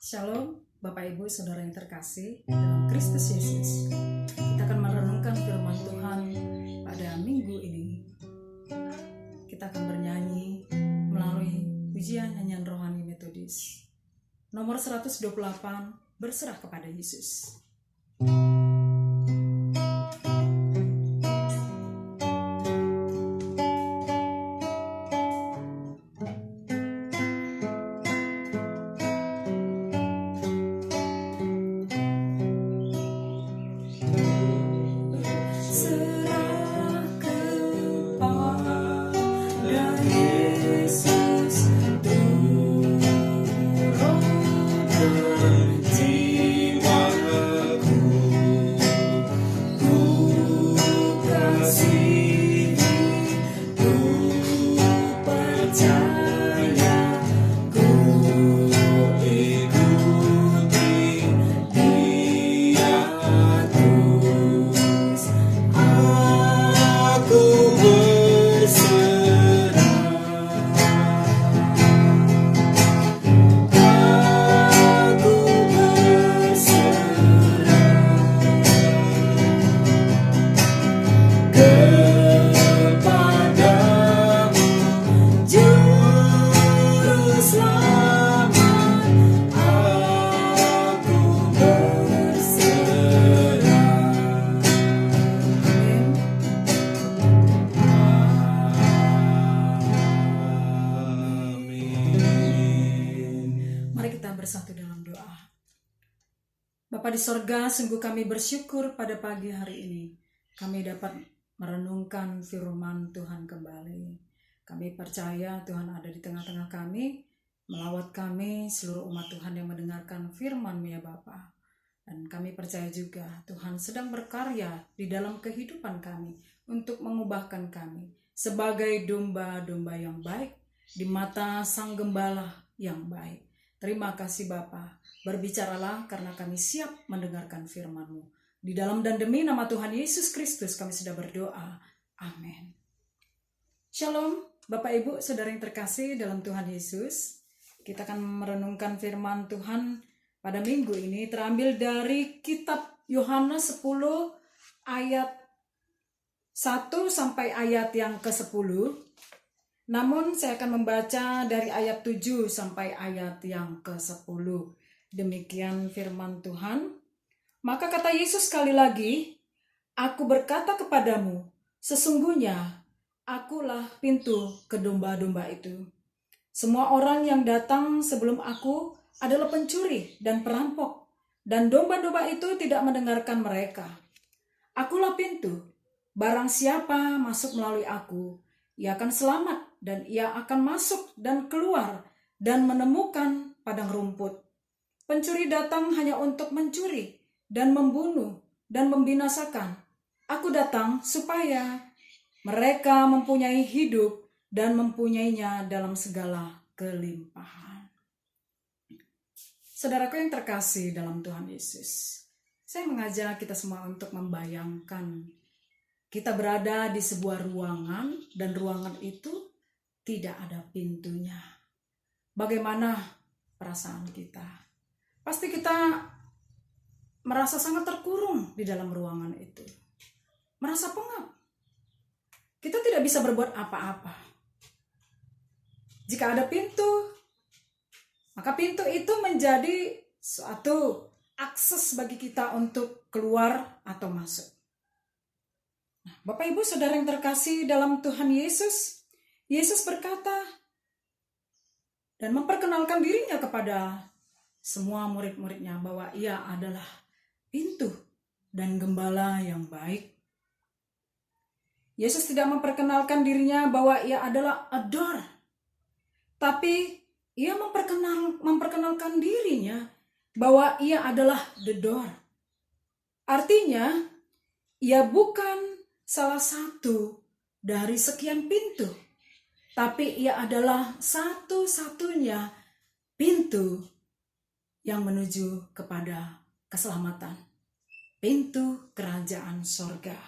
Shalom, Bapak Ibu Saudara yang terkasih dalam Kristus Yesus. Kita akan merenungkan firman Tuhan pada minggu ini. Kita akan bernyanyi melalui pujian nyanyian rohani metodis nomor 128, berserah kepada Yesus. Bersatu dalam doa. Bapa di sorga, sungguh kami bersyukur pada pagi hari ini kami dapat merenungkan firman Tuhan kembali. Kami percaya Tuhan ada di tengah-tengah kami, melawat kami seluruh umat Tuhan yang mendengarkan firman-Mu ya Bapa. Dan kami percaya juga Tuhan sedang berkarya di dalam kehidupan kami untuk mengubahkan kami sebagai domba-domba yang baik di mata Sang Gembala yang baik. Terima kasih Bapa, berbicaralah karena kami siap mendengarkan firman-Mu. Di dalam dan demi nama Tuhan Yesus Kristus kami sudah berdoa. Amin. Shalom, Bapak Ibu, Saudara yang terkasih dalam Tuhan Yesus. Kita akan merenungkan firman Tuhan pada minggu ini terambil dari kitab Yohanes 10 ayat 1 sampai ayat yang ke-10. Namun saya akan membaca dari ayat 7 sampai ayat yang ke-10. Demikian firman Tuhan. Maka kata Yesus sekali lagi, "Aku berkata kepadamu, sesungguhnya akulah pintu ke domba-domba itu. Semua orang yang datang sebelum aku adalah pencuri dan perampok, dan domba-domba itu tidak mendengarkan mereka. Akulah pintu, barang siapa masuk melalui aku, ia akan selamat dan ia akan masuk dan keluar dan menemukan padang rumput. Pencuri datang hanya untuk mencuri dan membunuh dan membinasakan. Aku datang supaya mereka mempunyai hidup dan mempunyainya dalam segala kelimpahan." Saudaraku yang terkasih dalam Tuhan Yesus, saya mengajak kita semua untuk membayangkan kita berada di sebuah ruangan dan ruangan itu tidak ada pintunya. Bagaimana perasaan kita? Pasti kita merasa sangat terkurung di dalam ruangan itu. Merasa pengap. Kita tidak bisa berbuat apa-apa. Jika ada pintu, maka pintu itu menjadi suatu akses bagi kita untuk keluar atau masuk. Bapak Ibu Saudara yang terkasih dalam Tuhan Yesus, Yesus berkata dan memperkenalkan dirinya kepada semua murid-muridnya bahwa ia adalah pintu dan gembala yang baik. Yesus tidak memperkenalkan dirinya bahwa ia adalah a door, tapi ia memperkenalkan dirinya bahwa ia adalah the door. Artinya, ia bukan salah satu dari sekian pintu, tapi ia adalah satu-satunya pintu yang menuju kepada keselamatan, pintu kerajaan sorga.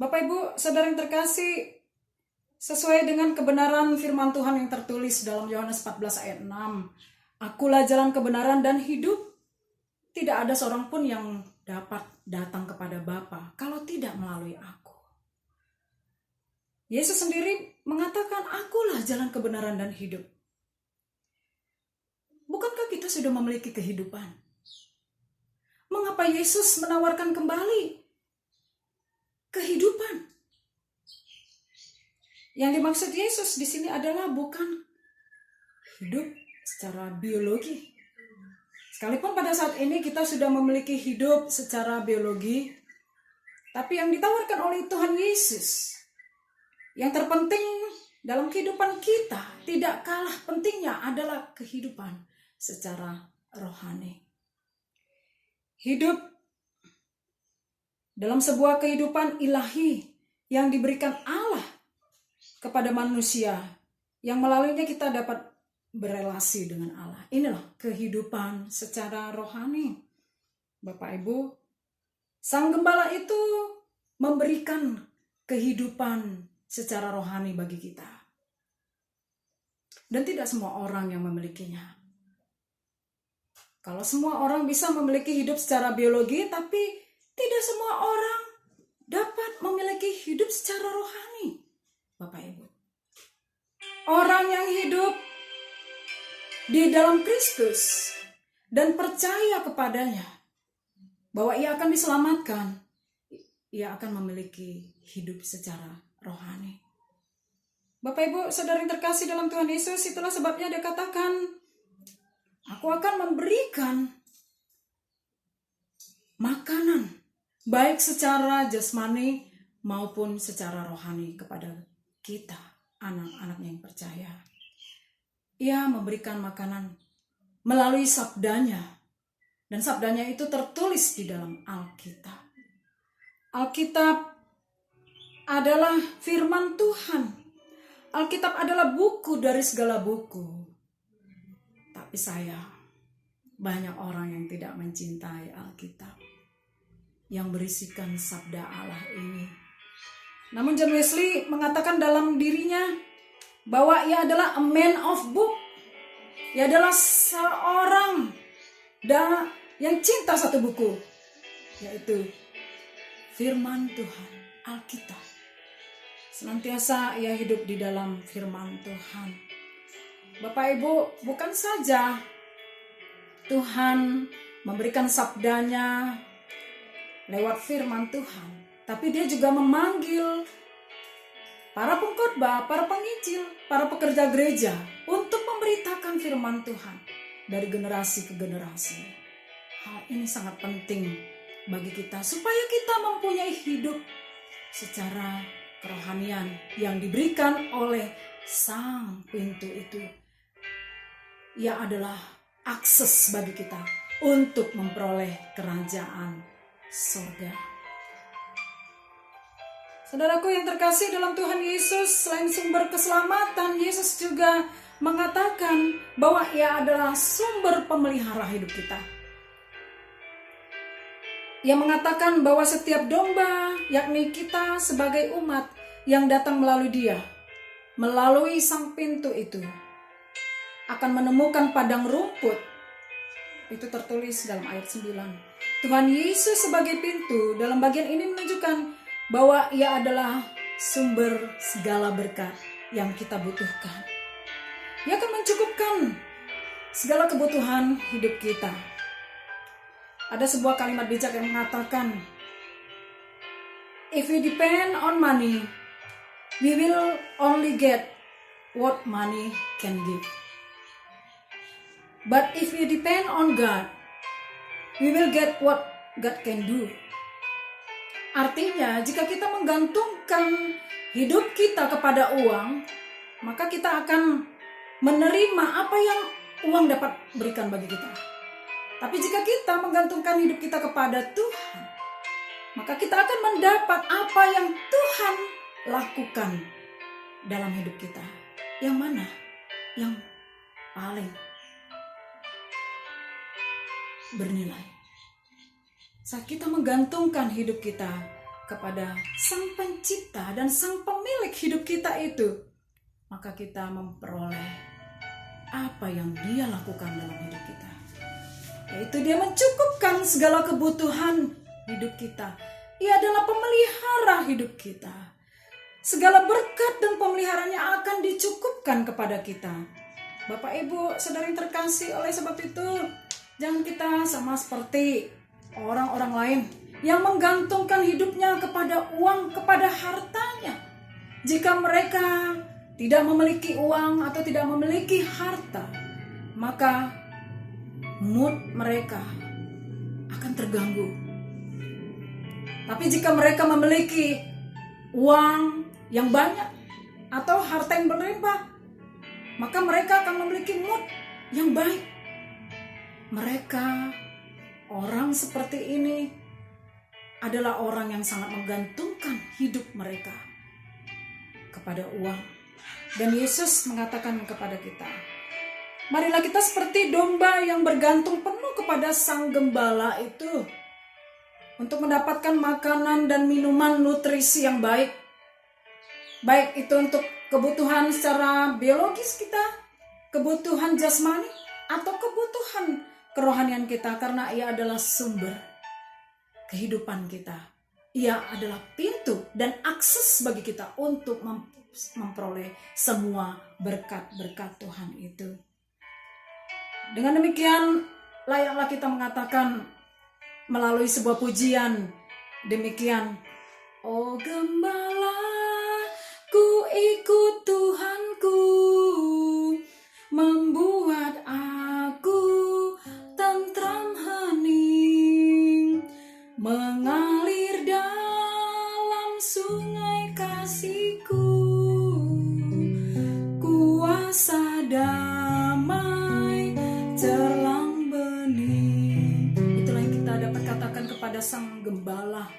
Bapak Ibu Saudara yang terkasih, sesuai dengan kebenaran firman Tuhan yang tertulis dalam Yohanes 14 ayat 6, Akulah jalan kebenaran dan hidup. Tidak ada seorang pun yang dapat datang kepada Bapa kalau tidak melalui aku. Yesus sendiri mengatakan, akulah jalan kebenaran dan hidup. Bukankah kita sudah memiliki kehidupan? Mengapa Yesus menawarkan kembali kehidupan? Yang dimaksud Yesus di sini adalah bukan hidup secara biologi. Sekalipun pada saat ini kita sudah memiliki hidup secara biologi, tapi yang ditawarkan oleh Tuhan Yesus, yang terpenting dalam kehidupan kita, tidak kalah pentingnya adalah kehidupan secara rohani. Hidup dalam sebuah kehidupan ilahi yang diberikan Allah kepada manusia, yang melaluinya kita dapat berelasi dengan Allah. Inilah kehidupan secara rohani. Bapak Ibu, Sang Gembala itu memberikan kehidupan secara rohani bagi kita. Dan tidak semua orang yang memilikinya. Kalau semua orang bisa memiliki hidup secara biologi, tapi tidak semua orang dapat memiliki hidup secara rohani. Bapak Ibu, orang yang hidup di dalam Kristus dan percaya kepadanya bahwa ia akan diselamatkan, ia akan memiliki hidup secara rohani. Bapak Ibu, saudara yang terkasih dalam Tuhan Yesus, itulah sebabnya dia katakan, aku akan memberikan makanan baik secara jasmani maupun secara rohani kepada kita, anak-anaknya yang percaya. Ia memberikan makanan melalui sabdanya. Dan sabdanya itu tertulis di dalam Alkitab. Alkitab adalah firman Tuhan. Alkitab adalah buku dari segala buku. Tapi banyak orang yang tidak mencintai Alkitab yang berisikan sabda Allah ini. Namun John Wesley mengatakan dalam dirinya bahwa ia adalah a man of book. Ia adalah seorang yang cinta satu buku, yaitu firman Tuhan, Alkitab. Senantiasa ia hidup di dalam firman Tuhan. Bapak Ibu, bukan saja Tuhan memberikan sabdanya lewat firman Tuhan, tapi dia juga memanggil para pengkhotbah, para penginjil, para pekerja gereja untuk memberitakan firman Tuhan dari generasi ke generasi. Hal ini sangat penting bagi kita supaya kita mempunyai hidup secara kerohanian yang diberikan oleh Sang Pintu itu. Ia adalah akses bagi kita untuk memperoleh kerajaan surga. Saudaraku yang terkasih dalam Tuhan Yesus, selain sumber keselamatan, Yesus juga mengatakan bahwa ia adalah sumber pemelihara hidup kita. Ia mengatakan bahwa setiap domba, yakni kita sebagai umat yang datang melalui dia, melalui Sang Pintu itu, akan menemukan padang rumput. Itu tertulis dalam ayat 9. Tuhan Yesus sebagai pintu dalam bagian ini menunjukkan bahwa ia adalah sumber segala berkat yang kita butuhkan. Ia akan mencukupkan segala kebutuhan hidup kita. Ada sebuah kalimat bijak yang mengatakan, if we depend on money, we will only get what money can give. But if we depend on God, we will get what God can do. Artinya, jika kita menggantungkan hidup kita kepada uang, maka kita akan menerima apa yang uang dapat berikan bagi kita. Tapi jika kita menggantungkan hidup kita kepada Tuhan, maka kita akan mendapat apa yang Tuhan lakukan dalam hidup kita. Yang mana? Yang paling bernilai. Saat kita menggantungkan hidup kita kepada Sang Pencipta dan Sang Pemilik hidup kita itu, maka kita memperoleh apa yang Dia lakukan dalam hidup kita. Yaitu Dia mencukupkan segala kebutuhan hidup kita. Ia adalah pemelihara hidup kita. Segala berkat dan pemeliharaannya akan dicukupkan kepada kita. Bapak, Ibu, saudara yang terkasih, oleh sebab itu jangan kita sama seperti orang-orang lain yang menggantungkan hidupnya kepada uang, kepada hartanya. Jika mereka tidak memiliki uang atau tidak memiliki harta, maka mood mereka akan terganggu. Tapi jika mereka memiliki uang yang banyak atau harta yang berlimpah, maka mereka akan memiliki mood yang baik. Mereka, orang seperti ini adalah orang yang sangat menggantungkan hidup mereka kepada uang. Dan Yesus mengatakan kepada kita, marilah kita seperti domba yang bergantung penuh kepada Sang Gembala itu untuk mendapatkan makanan dan minuman nutrisi yang baik. Baik itu untuk kebutuhan secara biologis kita, kebutuhan jasmani, atau kebutuhan kerohanian kita, karena Ia adalah sumber kehidupan kita. Ia adalah pintu dan akses bagi kita untuk memperoleh semua berkat-berkat Tuhan itu. Dengan demikian, layaklah kita mengatakan melalui sebuah pujian demikian, oh Gembala, ku ikut Tuhanku, membuat aku tentram hening, mengalir dalam sungai kasih-Ku, kuasa damai cerlang bening. Itulah yang kita dapat katakan kepada Sang Gembala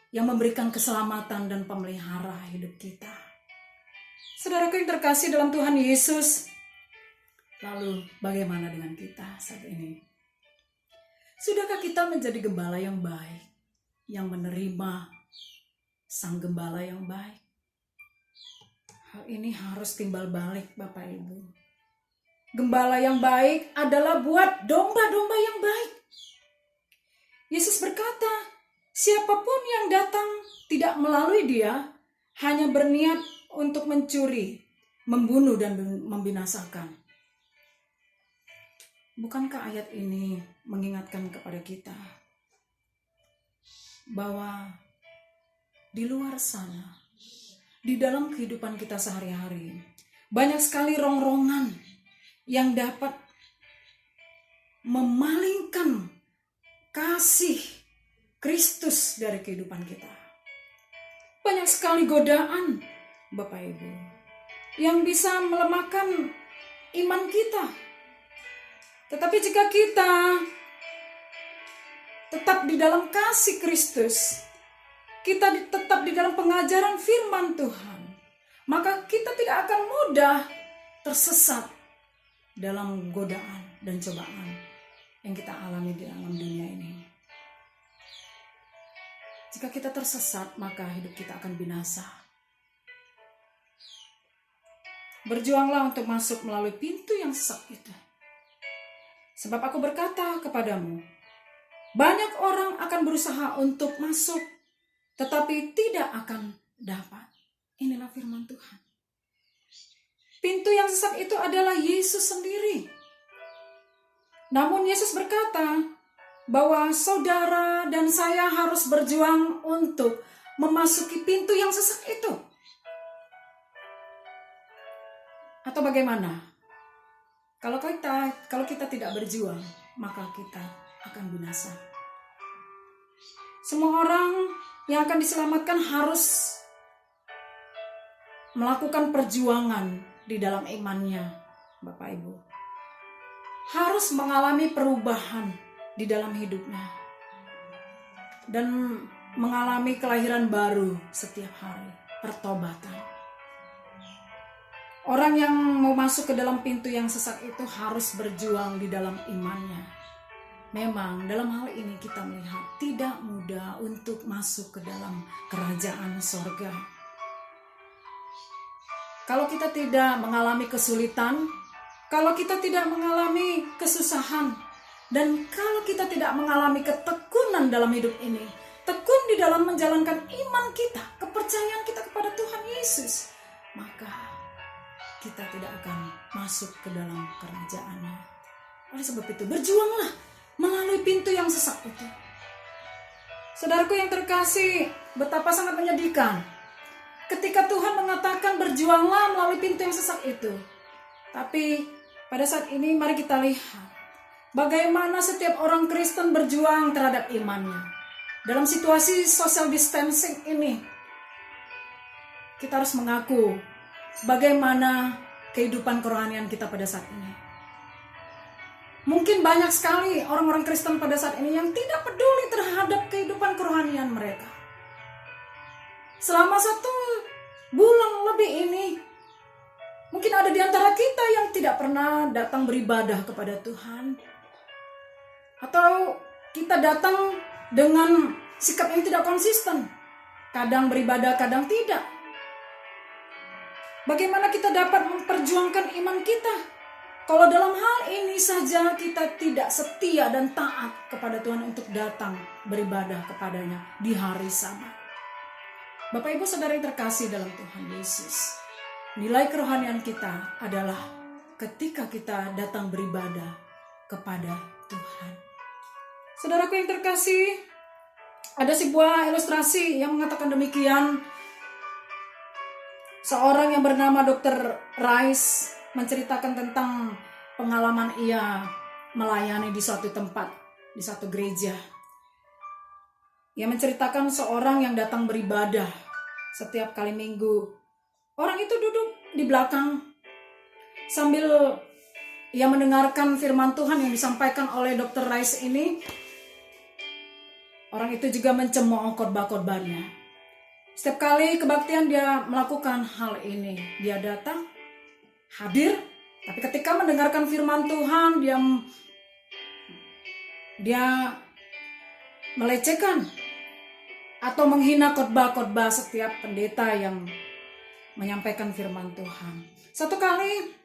yang memberikan keselamatan dan pemelihara hidup kita. Saudaraku yang terkasih dalam Tuhan Yesus, lalu bagaimana dengan kita saat ini? Sudahkah kita menjadi gembala yang baik, yang menerima Sang Gembala yang baik? Hal ini harus timbal balik, Bapak Ibu. Gembala yang baik adalah buat domba-domba yang baik. Yesus berkata, siapapun yang datang tidak melalui Dia hanya berniat untuk mencuri, membunuh, dan membinasakan. Bukankah ayat ini mengingatkan kepada kita bahwa di luar sana, di dalam kehidupan kita sehari-hari, banyak sekali rongrongan yang dapat memalingkan kasih Kristus dari kehidupan kita. Banyak sekali godaan, Bapak Ibu, yang bisa melemahkan iman kita. Tetapi jika kita tetap di dalam kasih Kristus, kita tetap di dalam pengajaran firman Tuhan, maka kita tidak akan mudah tersesat dalam godaan dan cobaan yang kita alami di dalam dunia ini. Jika kita tersesat, maka hidup kita akan binasa. Berjuanglah untuk masuk melalui pintu yang sesak itu. Sebab aku berkata kepadamu, banyak orang akan berusaha untuk masuk, tetapi tidak akan dapat. Inilah firman Tuhan. Pintu yang sesak itu adalah Yesus sendiri. Namun Yesus berkata bahwa saudara dan saya harus berjuang untuk memasuki pintu yang sesak itu. Atau bagaimana? Kalau kita tidak berjuang, maka kita akan binasa. Semua orang yang akan diselamatkan harus melakukan perjuangan di dalam imannya, Bapak Ibu. Harus mengalami perubahan di dalam hidupnya. Dan mengalami kelahiran baru setiap hari, pertobatan. Orang yang mau masuk ke dalam pintu yang sesak itu harus berjuang di dalam imannya. Memang dalam hal ini kita melihat tidak mudah untuk masuk ke dalam kerajaan sorga. Kalau kita tidak mengalami kesulitan, Kalau kita tidak mengalami kesusahan, dan kalau kita tidak mengalami ketekunan dalam hidup ini, tekun di dalam menjalankan iman kita, kepercayaan kita kepada Tuhan Yesus, maka kita tidak akan masuk ke dalam kerajaan-Nya. Oleh sebab itu, berjuanglah melalui pintu yang sesak itu. Saudaraku yang terkasih, betapa sangat menyedihkan ketika Tuhan mengatakan berjuanglah melalui pintu yang sesak itu. Tapi pada saat ini mari kita lihat bagaimana setiap orang Kristen berjuang terhadap imannya. Dalam situasi social distancing ini, kita harus mengaku bagaimana kehidupan kerohanian kita pada saat ini. Mungkin banyak sekali orang-orang Kristen pada saat ini yang tidak peduli terhadap kehidupan kerohanian mereka. Selama 1 bulan lebih ini, mungkin ada di antara kita yang tidak pernah datang beribadah kepada Tuhan. Atau kita datang dengan sikap yang tidak konsisten. Kadang beribadah, kadang tidak. Bagaimana kita dapat memperjuangkan iman kita kalau dalam hal ini saja kita tidak setia dan taat kepada Tuhan untuk datang beribadah kepadanya di hari Sabat. Bapak Ibu Saudara yang terkasih dalam Tuhan Yesus, nilai kerohanian kita adalah ketika kita datang beribadah kepada Tuhan. Saudaraku yang terkasih, ada sebuah ilustrasi yang mengatakan demikian. Seorang yang bernama Dr. Rice menceritakan tentang pengalaman ia melayani di suatu tempat, di suatu gereja. Ia menceritakan seorang yang datang beribadah setiap kali minggu. Orang itu duduk di belakang sambil ia mendengarkan firman Tuhan yang disampaikan oleh Dr. Rice ini. Orang itu juga mencemooh khotbah-khotbahnya. Setiap kali kebaktian dia melakukan hal ini. Dia datang, hadir, tapi ketika mendengarkan firman Tuhan, dia melecehkan atau menghina khotbah-khotbah setiap pendeta yang menyampaikan firman Tuhan. Satu kali,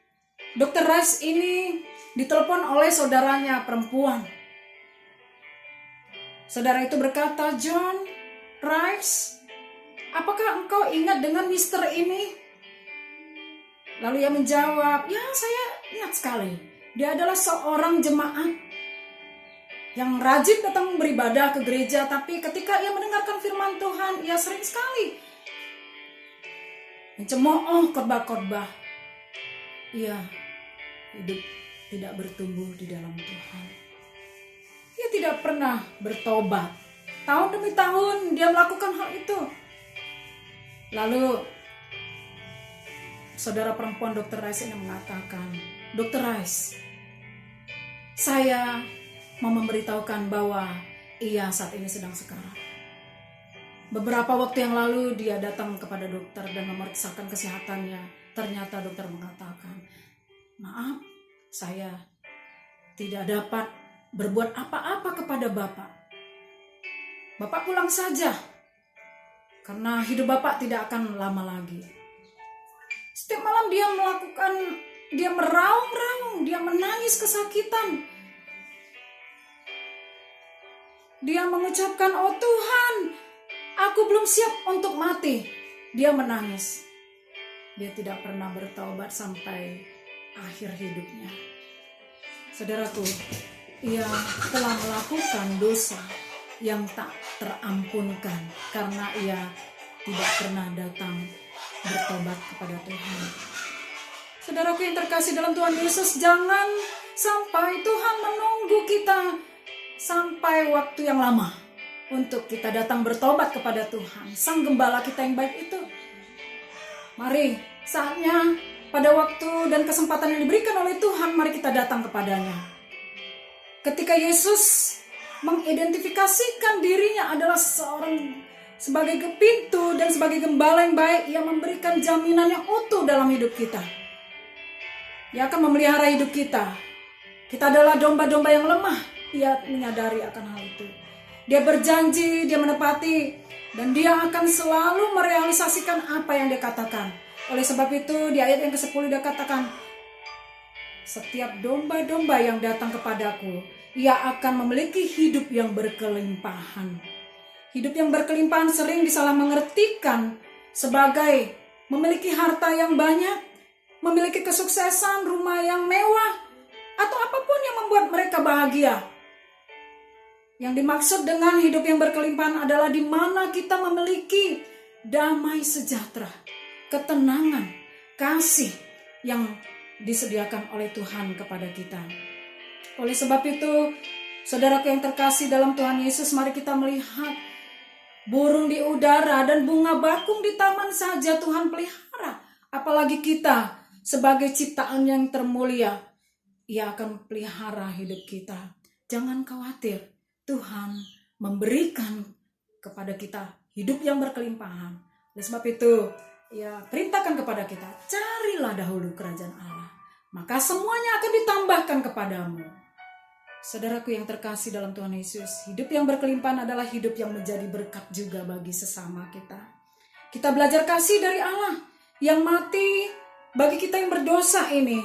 Dr. Rice ini ditelepon oleh saudaranya perempuan. Saudara itu berkata, "John Rice, apakah engkau ingat dengan Mister ini?" Lalu ia menjawab, "Ya, saya ingat sekali. Dia adalah seorang jemaat yang rajin datang beribadah ke gereja, tapi ketika ia mendengarkan firman Tuhan, ia sering sekali mencemooh khotbah-khotbah. Ia hidup tidak bertumbuh di dalam Tuhan. Ia tidak pernah bertobat. Tahun demi tahun dia melakukan hal itu." Lalu saudara perempuan Dr. Rice ini mengatakan, "Dr. Rice, saya mau memberitahukan bahwa ia saat ini sedang sekarat. Beberapa waktu yang lalu dia datang kepada dokter dan memeriksakan kesehatannya. Ternyata dokter mengatakan, 'Maaf, saya tidak dapat berbuat apa-apa kepada Bapak. Bapak pulang saja, karena hidup Bapak tidak akan lama lagi.' Setiap malam dia meraung-raung, dia menangis kesakitan. Dia mengucapkan, 'Oh Tuhan, aku belum siap untuk mati.' Dia menangis. Dia tidak pernah bertaubat sampai akhir hidupnya. Saudaraku, ia telah melakukan dosa yang tak terampunkan karena ia tidak pernah datang bertobat kepada Tuhan. Saudaraku yang terkasih dalam Tuhan Yesus, jangan sampai Tuhan menunggu kita sampai waktu yang lama untuk kita datang bertobat kepada Tuhan, Sang Gembala kita yang baik itu. Mari, saatnya pada waktu dan kesempatan yang diberikan oleh Tuhan, mari kita datang kepadanya. Ketika Yesus mengidentifikasikan dirinya adalah sebagai pintu dan sebagai gembala yang baik, ia memberikan jaminan yang utuh dalam hidup kita. Ia akan memelihara hidup kita. Kita adalah domba-domba yang lemah. Ia menyadari akan hal itu. Dia berjanji, dia menepati, dan dia akan selalu merealisasikan apa yang dia katakan. Oleh sebab itu di ayat yang ke-10 dia katakan, Setiap domba-domba yang datang kepadaku, ia akan memiliki hidup yang berkelimpahan. Hidup yang berkelimpahan sering disalah mengertikan sebagai memiliki harta yang banyak, memiliki kesuksesan, rumah yang mewah, atau apapun yang membuat mereka bahagia. Yang dimaksud dengan hidup yang berkelimpahan adalah di mana kita memiliki damai sejahtera, ketenangan, kasih yang disediakan oleh Tuhan kepada kita. Oleh sebab itu, saudaraku yang terkasih dalam Tuhan Yesus, mari kita melihat burung di udara dan bunga bakung di taman saja Tuhan pelihara. Apalagi kita sebagai ciptaan yang termulia, Ia akan pelihara hidup kita. Jangan khawatir, Tuhan memberikan kepada kita hidup yang berkelimpahan. Oleh sebab itu, Ia perintahkan kepada kita, carilah dahulu kerajaan Allah, maka semuanya akan ditambahkan kepadamu. Saudaraku yang terkasih dalam Tuhan Yesus, hidup yang berkelimpahan adalah hidup yang menjadi berkat juga bagi sesama kita. Kita belajar kasih dari Allah yang mati bagi kita yang berdosa ini.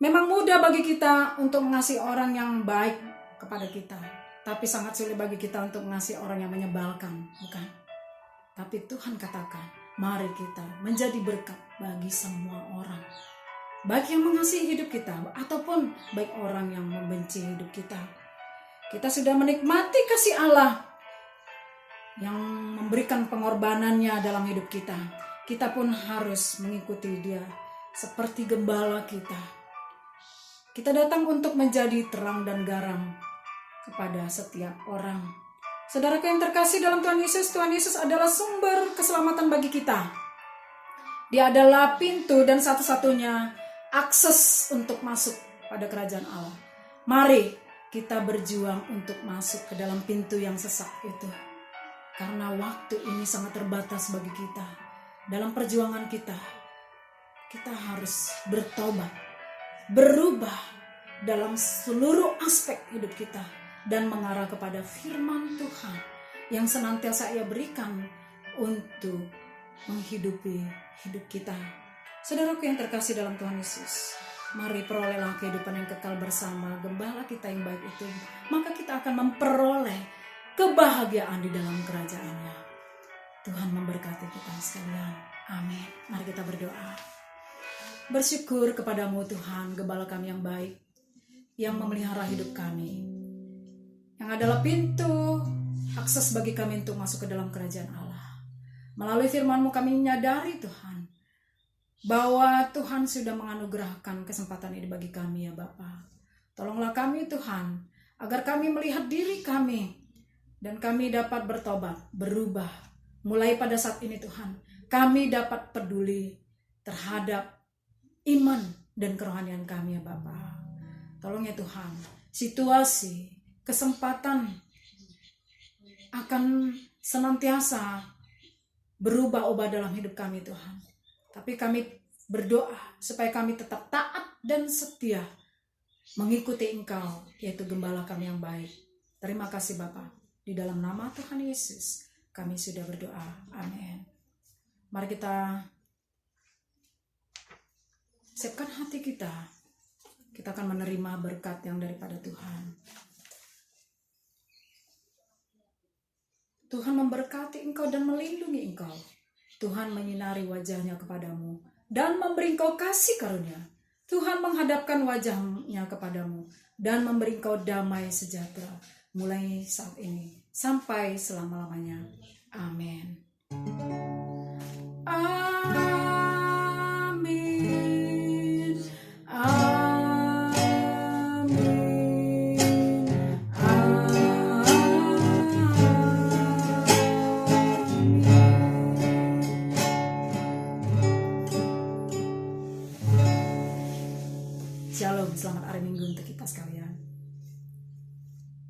Memang mudah bagi kita untuk mengasihi orang yang baik kepada kita, tapi sangat sulit bagi kita untuk mengasihi orang yang menyebalkan, bukan? Tapi Tuhan katakan, mari kita menjadi berkat bagi semua orang. Baik yang mengasihi hidup kita ataupun baik orang yang membenci hidup kita. Kita sudah menikmati kasih Allah yang memberikan pengorbanannya dalam hidup kita. Kita pun harus mengikuti Dia seperti gembala kita. Kita datang untuk menjadi terang dan garam kepada setiap orang. Saudaraku yang terkasih dalam Tuhan Yesus adalah sumber keselamatan bagi kita. Dia adalah pintu dan satu-satunya akses untuk masuk pada kerajaan Allah. Mari kita berjuang untuk masuk ke dalam pintu yang sesak itu. Karena waktu ini sangat terbatas bagi kita. Dalam perjuangan kita, kita harus bertobat, berubah dalam seluruh aspek hidup kita, dan mengarah kepada firman Tuhan yang senantiasa Ia berikan untuk menghidupi hidup kita. Saudaraku yang terkasih dalam Tuhan Yesus, mari perolehlah kehidupan yang kekal bersama gembala kita yang baik itu, maka kita akan memperoleh kebahagiaan di dalam kerajaan-Nya. Tuhan memberkati kita sekalian. Amin. Mari kita berdoa. Bersyukur kepadamu Tuhan, gembala kami yang baik, yang memelihara hidup kami, yang adalah pintu akses bagi kami untuk masuk ke dalam kerajaan Allah. Melalui firman-Mu kami menyadari Tuhan, bahwa Tuhan sudah menganugerahkan kesempatan ini bagi kami ya Bapa. Tolonglah kami Tuhan, agar kami melihat diri kami, dan kami dapat bertobat, berubah. Mulai pada saat ini Tuhan, kami dapat peduli terhadap iman dan kerohanian kami ya Bapa. Tolong ya Tuhan, situasi, kesempatan akan senantiasa berubah-ubah dalam hidup kami Tuhan. Tapi kami berdoa supaya kami tetap taat dan setia mengikuti Engkau, yaitu gembala kami yang baik. Terima kasih Bapa. Di dalam nama Tuhan Yesus kami sudah berdoa. Amin. Mari kita siapkan hati kita. Kita akan menerima berkat yang daripada Tuhan. Tuhan memberkati engkau dan melindungi engkau. Tuhan menyinari wajahnya kepadamu dan memberi engkau kasih karunia. Tuhan menghadapkan wajahnya kepadamu dan memberi engkau damai sejahtera mulai saat ini sampai selama-lamanya. Amin. Amin. Shalom, selamat hari Minggu untuk kita sekalian.